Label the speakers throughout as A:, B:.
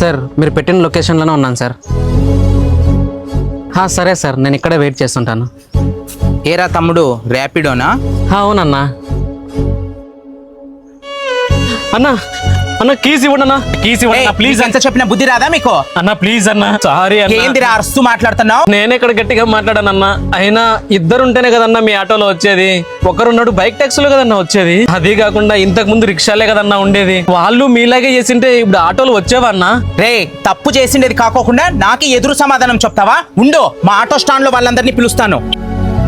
A: Sir మీరు పెట్టిన లొకేషన్లోనే ఉన్నాను సార్. సరే సార్, నేను ఇక్కడే వెయిట్ చేస్తుంటాను.
B: ఏరా తమ్ముడు, ర్యాపిడోనా?
A: అవునన్నా.
C: అన్నా అన్న కీస్ ఇవ్వండి అన్న, కీస్ ఇవ్వండి ప్లీజ్.
B: ఎంత చెప్పిన బుద్ధి రాదా మీకు?
C: అన్న ప్లీజ్ అన్న, సారీ అన్న.
B: ఏందిరా అరుస్తూ మాట్లాడుతున్నావు?
C: నేనే ఇక్కడ గట్టిగా మాట్లాడానన్నా. అయినా ఇద్దరుంటేనే కదన్నా మీ ఆటోలో వచ్చేది. ఒకరున్నాడు బైక్ ట్యాక్సీలో కదన్నా వచ్చేది. అది కాకుండా ఇంతకు ముందు రిక్షాలే కదన్నా ఉండేది. వాళ్ళు మీలాగే చేసింటే ఇప్పుడు ఆటోలు వచ్చేవన్నా.
B: రే, తప్పు చేసిండేది కాకోకుండా నాకు ఎదురు సమాధానం చెప్తావా? ఉండు, మా ఆటో స్టాండ్ లో వాళ్ళందరినీ పిలుస్తాను.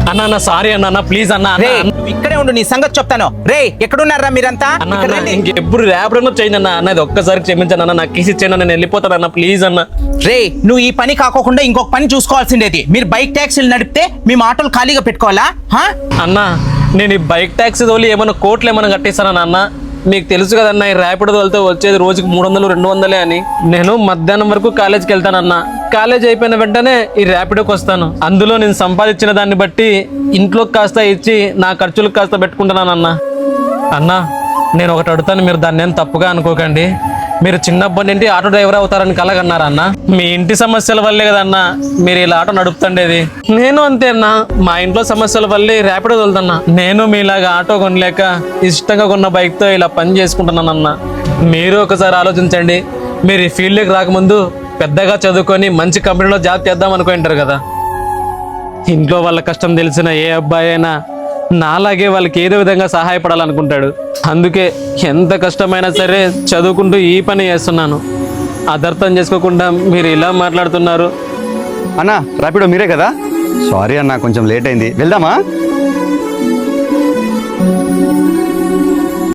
C: అన్న సారీ అన్న ప్లీజ్ అన్న.
B: రే, నువ్వు ఇక్కడే ఉండు, నీ సంగతి చెప్తాను. రే, ఎక్కడున్నారా మీరంతా? ఇక్కడ రండి.
C: ఇంకెప్పుడు ర్యాపిడో చేయండి అన్న. అన్నది ఒక్కసారి క్షమించండి అన్న, నాకు కీస్ ఇచ్చేయండి, నేను వెళ్ళిపోతాను అన్న ప్లీజ్ అన్న.
B: రే, నువ్వు ఈ పని కాకోకుండా ఇంకొక పని చూసుకోవాల్సిండేది. మీరు బైక్ ట్యాక్సీలు నడిపితే మేము ఆటోలు ఖాళీగా పెట్టుకోవాలా?
C: అన్న నేను ఈ బైక్ ట్యాక్సీ తోలి ఏమైనా కోట్లు ఏమైనా కట్టేస్తానా అన్న? మీకు తెలుసు కదన్నా, ఈ ర్యాపిడో తోలితే వచ్చేది రోజుకి 300 200 అని. నేను మధ్యాహ్నం వరకు కాలేజ్కి వెళ్తానన్నా. కాలేజ్ అయిపోయిన వెంటనే ఈ ర్యాపిడోకి వస్తాను. అందులో నేను సంపాదించిన దాన్ని బట్టి ఇంట్లోకి కాస్త ఇచ్చి నా ఖర్చులకు కాస్త పెట్టుకుంటున్నానన్నా. అన్నా నేను ఒకటి అడుగుతాను, మీరు దాన్ని ఏం తప్పుగా అనుకోకండి. మీరు చిన్నప్పటి నుండి ఆటో డ్రైవర్ అవుతారని కలగన్నారా అన్న? మీ ఇంటి సమస్యల వల్లే కదన్నా మీరు ఇలా ఆటో నడుపుతుండేది. నేను అంతే అన్నా, మా ఇంట్లో సమస్యల వల్లే ర్యాపిడో తోలుతున్నా. నేను మీలాగా ఆటో కొనలేక ఇష్టంగా కొన్న బైక్తో ఇలా పని చేసుకుంటున్నానన్నా. మీరు ఒకసారి ఆలోచించండి. మీరు ఈ ఫీల్డ్లోకి రాకముందు పెద్దగా చదువుకొని మంచి కంపెనీలో జాబ్ చేద్దాం అనుకుంటారు కదా. ఇంట్లో వాళ్ళ కష్టం తెలిసిన ఏ అబ్బాయి అయినా నాలాగే వాళ్ళకి ఏదో విధంగా సహాయపడాలనుకుంటాడు. అందుకే ఎంత కష్టమైనా సరే చదువుకుంటూ ఈ పని చేస్తున్నాను. అదర్థం చేసుకోకుండా మీరు ఇలా మాట్లాడుతున్నారు.
D: అన్నా ర్యాపిడో మీరే కదా? సారీ అన్న, కొంచెం లేట్ అయింది. వెళ్దామా?